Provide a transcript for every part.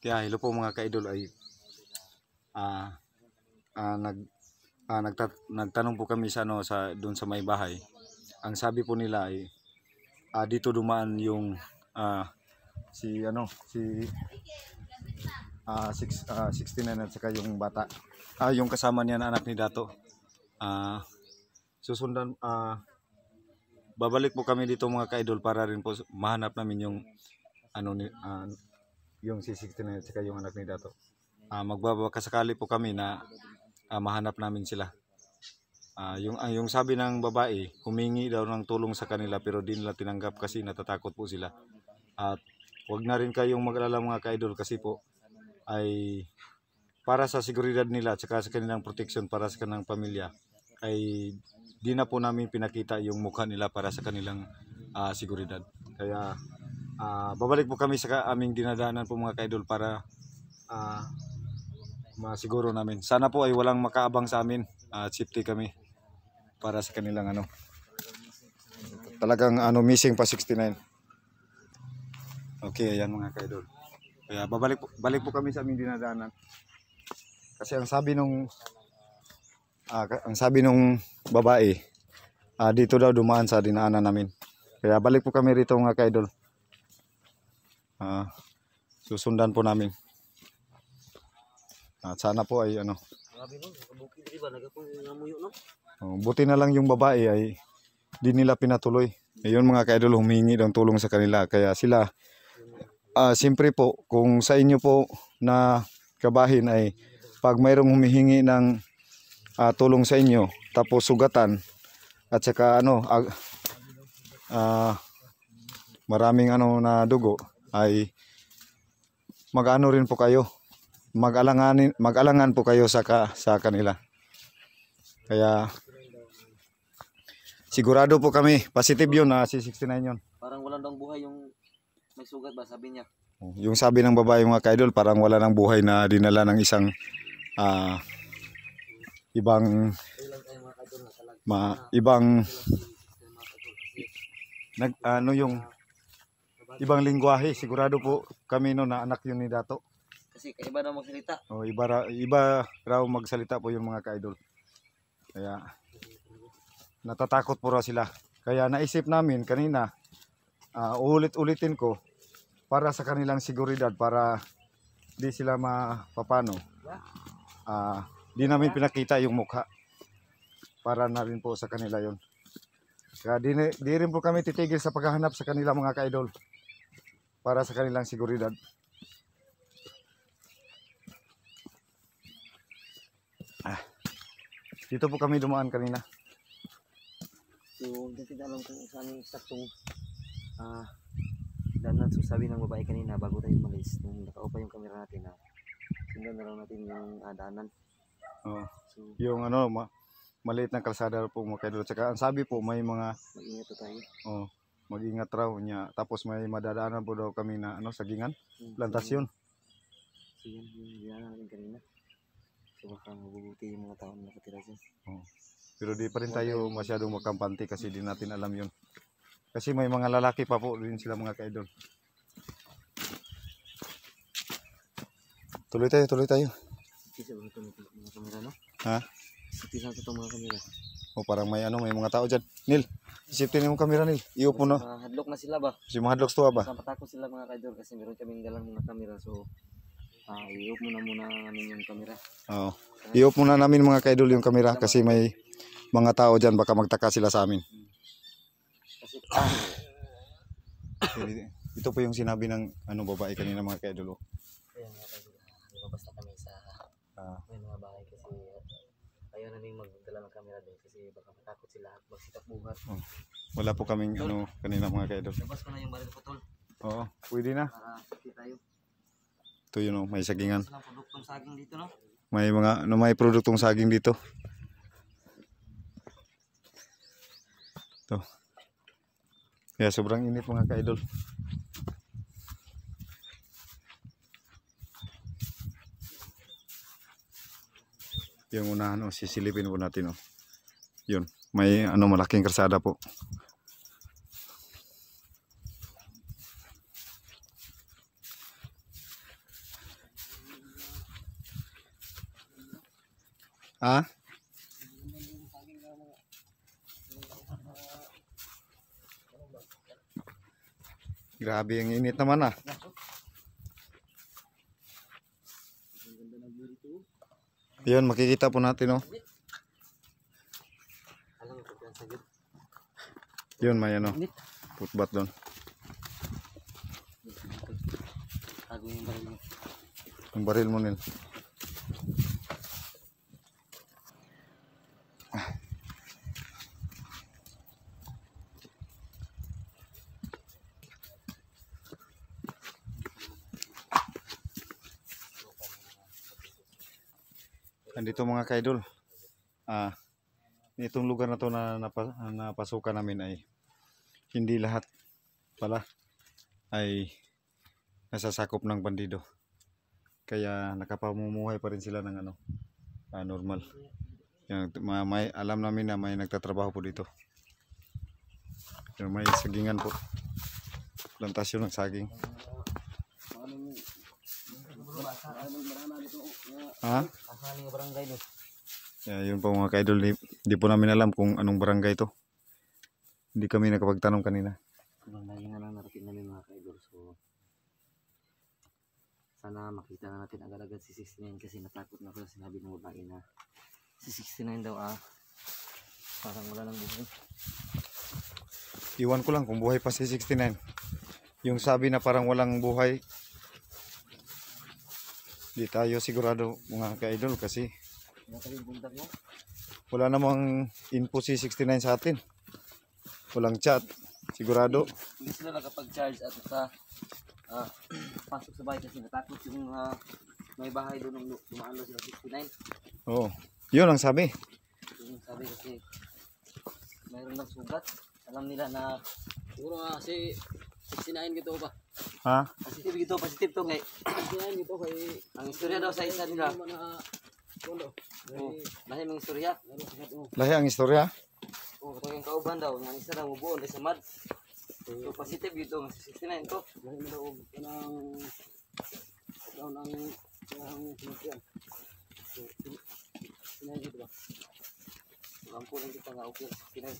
Kaya hello po mga ka-idol ay ah nagtanong po kami sa doon sa may bahay. Ang sabi po nila ay dito dumaan yung si 69 at saka yung bata. Yung kasama niya na anak ni Dato. Susundan babalik po kami dito mga ka-idol para rin po mahanap namin yung yung si 69 at saka yung anak ni Dato. Magbabakasakali po kami na mahanap namin sila. Yung sabi ng babae, humingi daw ng tulong sa kanila pero di nila tinanggap kasi natatakot po sila. At wag na rin kayong mag-alala mga ka-idol kasi po ay para sa seguridad nila at saka sa kanilang protection para sa kanilang pamilya ay di na po namin pinakita yung mukha nila para sa kanilang seguridad. Kaya babalik po kami sa aming dinadaanan po mga ka-idol para masiguro namin. Sana po ay walang makaabang sa amin at safety kami para sa kanilang talagang missing pa 69. Okay, ayan mga ka-idol. Kaya balik po kami sa aming dinadaanan. Kasi ang sabi nung babae, dito daw dumaan sa dinaanan namin. Kaya balik po kami rito mga ka-idol. Susundan po namin. At sana po ay buti na lang yung babae ay di nila pinatuloy. Ayun mga ka-idol, humingi ng tulong sa kanila. Kaya sila, siyempre po, kung sa inyo po na kabahin ay pag mayroong humihingi ng tulong sa inyo, tapos sugatan, at saka maraming na dugo, ay mag-ano rin po kayo. Mag-alangan po kayo sa kanila. Kaya sigurado po kami, positive yun si 69 yun. Parang wala nang buhay yung may sugat ba, sabi niya. Yung sabi ng babae mga ka-idol, parang wala nang buhay na dinala ng isang ibang yung ibang lingwahe. Sigurado po kami no na anak yun ni Dato. Kasi kaiba na magsalita. Iba raw magsalita po yung mga ka-idol. Kaya natatakot po raw sila. Kaya naisip namin kanina, ulit-ulitin ko para sa kanilang seguridad, para di sila mapapano. Di namin pinakita yung mukha. Para na rin po sa kanila yon. Kaya di rin po kami titigil sa paghahanap sa kanila mga ka-idol. Para sa kanilang seguridad. Dito po kami dumaan kanina. So, hindi alam kung saan yung saktong danan. So, sabi ng babae kanina bago tayo umalis, nung nakaupa yung camera natin sundan na lang natin yung danan. So, yung maliit na kalsada po mga ka-idol. Tsaka ang sabi po may mga mag-ingat tayo. Mag-ingat raw niya. Tapos may madadaanan po daw kami na sagingan, plantasyon. So, yun natin kanina. So, baka mabubuti yung mga tao na nakatira dyan. Pero di pa rin tayo masyadong makampante kasi di natin alam yun. Kasi may mga lalaki pa po din sila mga ka-idol. Tuloy tayo. Isa ba ito mga kamera, no? Ha? Isa ito mga kamera. Parang may mga tao dyan. Nil, isipin mo kamera Nil. Iup mo na. Hadlok na sila ba? Si mga hadloks to ba? Patakot sila mga ka-idol kasi meron kaming dalang mga kamera. So, i-off muna namin yung kamera. I-off muna namin mga ka-idol yung kamera kasi may mga tao dyan, baka magtaka sila sa amin. Ito po yung sinabi ng babae kanina mga ka-idol. Ayan mga ka-idol, basta kami sa may mga bahay kasi ayaw namin magdala ng kamera doon kasi baka matakot sila at magsitak buhat. Wala po kaming kanina mga ka-idol. Labas ko na yung baril ko tol. Oo, pwede na. Para sakit tayo. Ito yun may sagingan. Produktong saging dito, no? May produktong saging dito. Ito. Kaya sobrang init mga ka-idol. Yung unahan sisilipin po natin Yun, may malaking kalsada po. Ha? Grabe ang init naman ah. Yun, makikita po natin oh. Alam mo kung sa gid. Yun, may ano. Putbat doon. Tago yung baril mo. Yung baril mo nil. Andito mga kaidol. Itong lugar na to na napasukan namin ay hindi lahat pala ay nasasakop ng bandido. Kaya nakapamumuhay pa rin sila ng ano, normal. May alam namin na may nagtatrabaho po dito. May sagingan po. Plantasyon ng saging. Ha? Asan yung barangay no? Yun po mga kaidol, di po namin alam kung anong barangay to. Hindi kami nakapagtanong kanina. Lagi na lang narating namin mga kaidol. So, sana makita na natin agad-agad si 69 kasi natakot na ako sinabi ng babae na si 69 daw parang wala nang buhay. Iwan ko lang kung buhay pa si 69. Yung sabi na parang walang buhay, di tayo sigurado mga kaidol kasi wala namang info si 69 sa atin. Walang chat. Sigurado. Hindi sila nakapag-charge at pasok sa bahay kasi natakot yung may bahay doon nung dumaan sila 69. Oo. Yun ang sabi. Yung sabi kasi mayroon ng sugat. Alam nila na siguro si 69 gito ba? Ha? Positive to ngay. 69 gito kay ang istorya daw sa isa nila. Lahi ng istorya. Lahi ang istorya. Ito yung kauban daw, ng isa daw mubuon sa mad. So positive dito, 69 to. Lahi mo daw ng sinusyan. So, 69 dito ba? Ang kulang kita nga, okay, 69.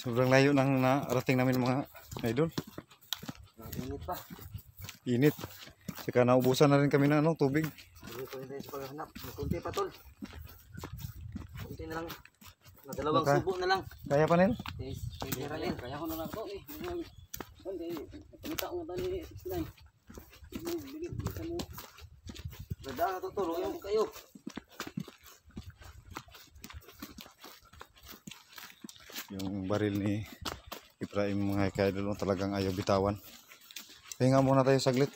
Sobrang layo nang narating namin mga idol. Init pa. Init. Saka naubusan na rin kami ng tubig. Hindi pa rin tayo sa paghahanap. Kunti pa tol. Kunti na lang. Dalawang subo na lang. Kaya pa nil? Yes. Kaya ko na lang ito eh. Hindi. Nakita ko na ni 69. Bisa mo. Dadaan na tutulungan kayo. Yung baril ni Ibrahim mga kaidol talagang ayaw bitawan. Hinga muna tayo saglit.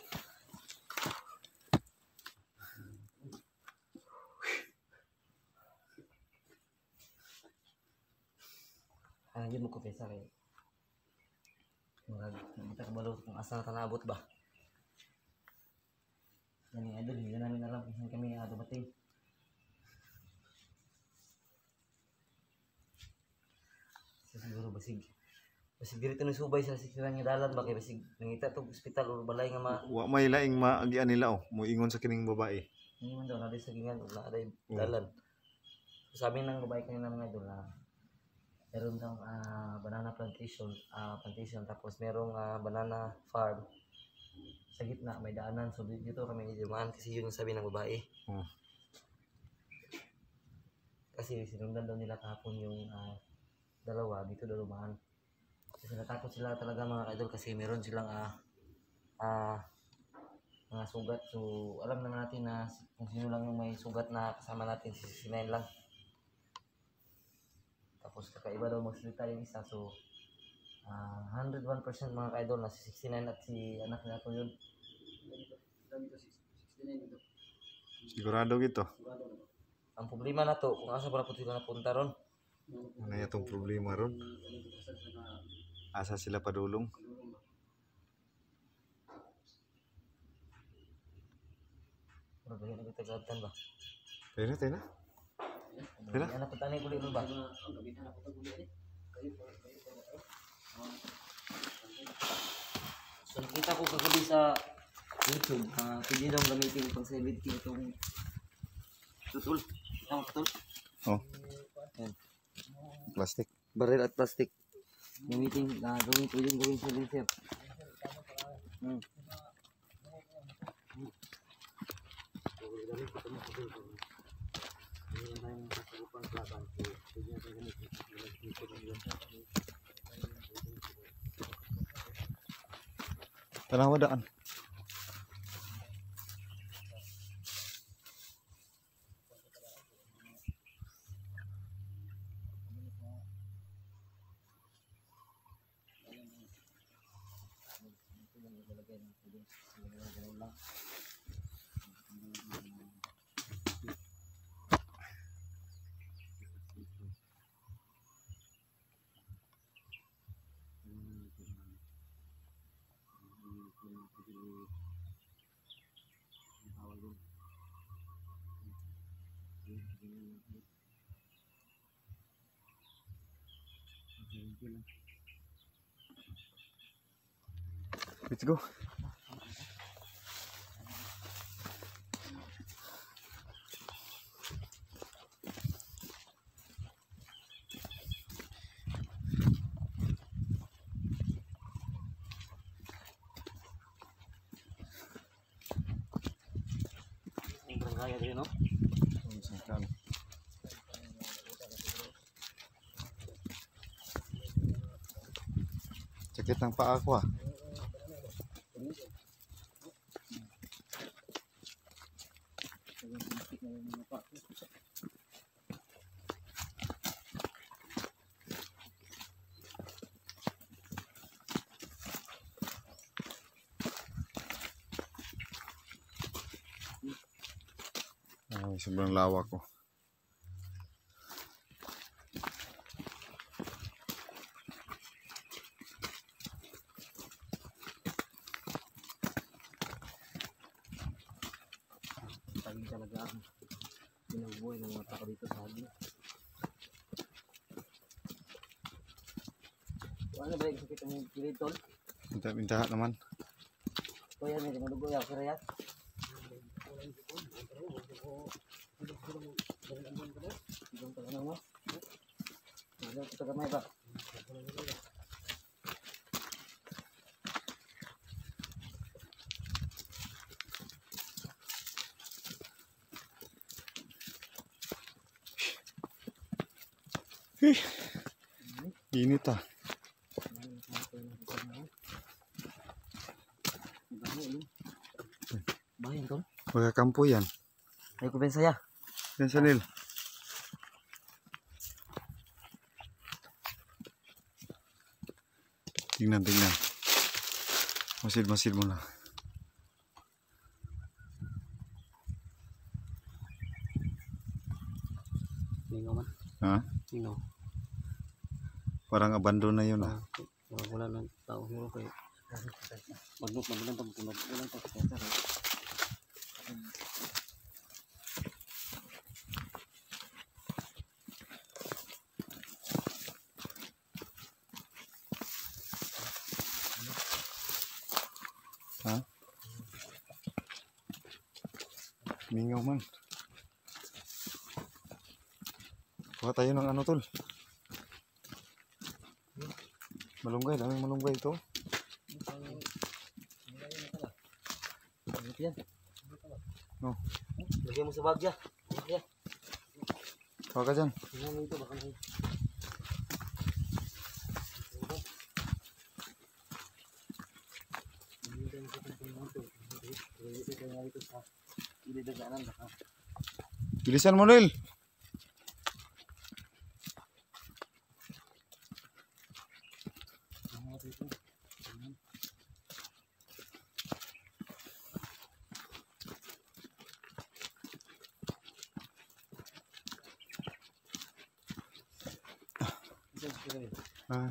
Hindi mo ko pesa kayo. Kita kabalo kung asa na tanabot ba. Yan yung idol, hindi namin alam kung saan kami dumating. Siguro basig dito ni subay sa sikiran nga dalan ba kay basig nangita tog ospital o balay nga wa may laing maagian nila moingon sa kining babae. Hindi man daw na sa gingan ug na dalan. So, sabi ng babae kanina mga idol na meron daw banana plantation tapos merong banana farm sa gitna may daanan so dito kami dumaan kasi yun yung sabi ng babae. Kasi sinundan daw nila kahapon yung dalawa dito daw dumaan. Kasi natakot sila talaga mga idol kasi meron silang mga sugat. So alam naman natin na kung sino lang yung may sugat na kasama natin si 69 lang. Tapos kakaiba daw magsalita yung isa. So 101% mga idol na si 69 at si anak niya ko yun. Sigurado gito. Ang problema na to kung asa pala po sila napunta ron. Ano itong problema ron? Asa sila padulong? Pero ganyan na kita gatan ba? Tayo na. Anak ko tanay kulit ba? So nakita ko kagabi sa YouTube, pwede daw gamitin pang 70 itong tutol. Itong tutol. Oh, Yan. plastic. Baril at plastic. Gamitin, pwede gawin sa laser. Tanang wadaan. Let's go. Kaya din, no? Sakit ng paa ko ah. Ay, sobrang lawak ko. Taging talaga ang binubuhay ng mga tao dito sa hagin. Ano ba yung sakit ng kilid, tol? Minta naman. O yan, hindi madugo yan. Kira yan. Ibang pala na mo. Ano ito kamay ba? Init ah. Bayan, tol. Magkakampo yan. Ay ko pensaya. Yan siya, Nil. Tingnan. Masid mo na. Ningaw man. Ha? Ningaw. Parang abandon na yun ah. Wala lang tao. Hiro kayo. Magbulan pag magbulan pag Ha? Mingaw man. Kuha tayo ng ano, tol. Malunggay, daming malunggay ito. yan. No. Lagyan mo sa bag ya. Kuha ka dyan. Tingnan mo ito baka may Bilisan mo, Nil.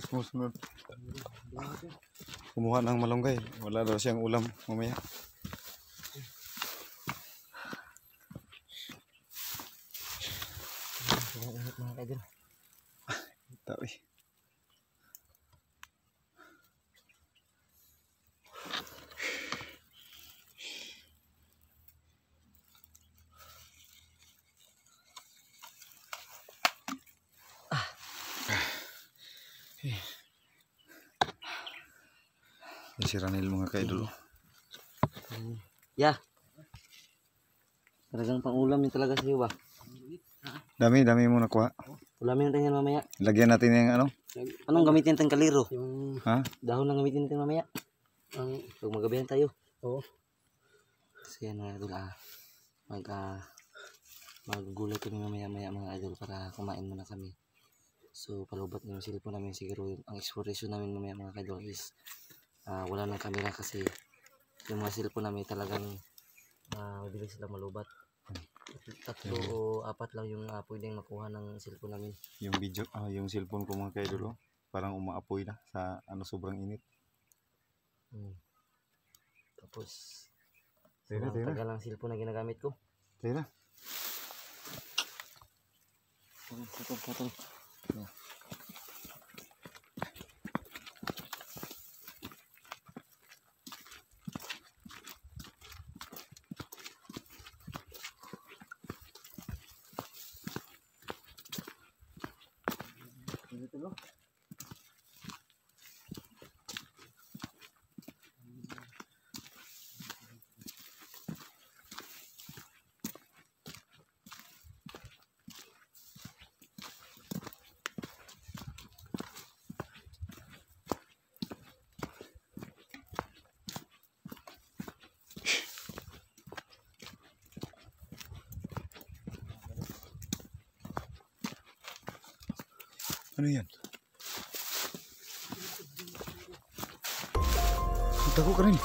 Sumusunod. Kumuha ng malunggay. Wala daw siyang ulam mamaya. Tawi. Yan si Ranil mga ka-idol. Yeah. Talagang pangulam yun talaga sa'yo ba? Dami mo nakuha. Ulamin natin yan mamaya. Lagyan natin yung ano. Anong gamitin natin kaliro? Ha? Dahon lang gamitin natin mamaya. Pag magabihan tayo. Oo. Kasi yan mga idol, maggulay kami mamaya mga idol para kumain muna kami. So palubat na yung cellphone namin, siguro ang exploration namin mamaya mga idol is wala ng camera kasi yung mga cellphone namin talagang mabilis sila malubat. 3 o 4 lang yung pwedeng makuha ng cellphone namin. Yung video, yung cellphone ko mga ka-idol, parang umaapoy na sa sobrang init. Tapos Tira. tagal ang cellphone na ginagamit ko. Tira. Patol. Ano yan? Tago ka rin.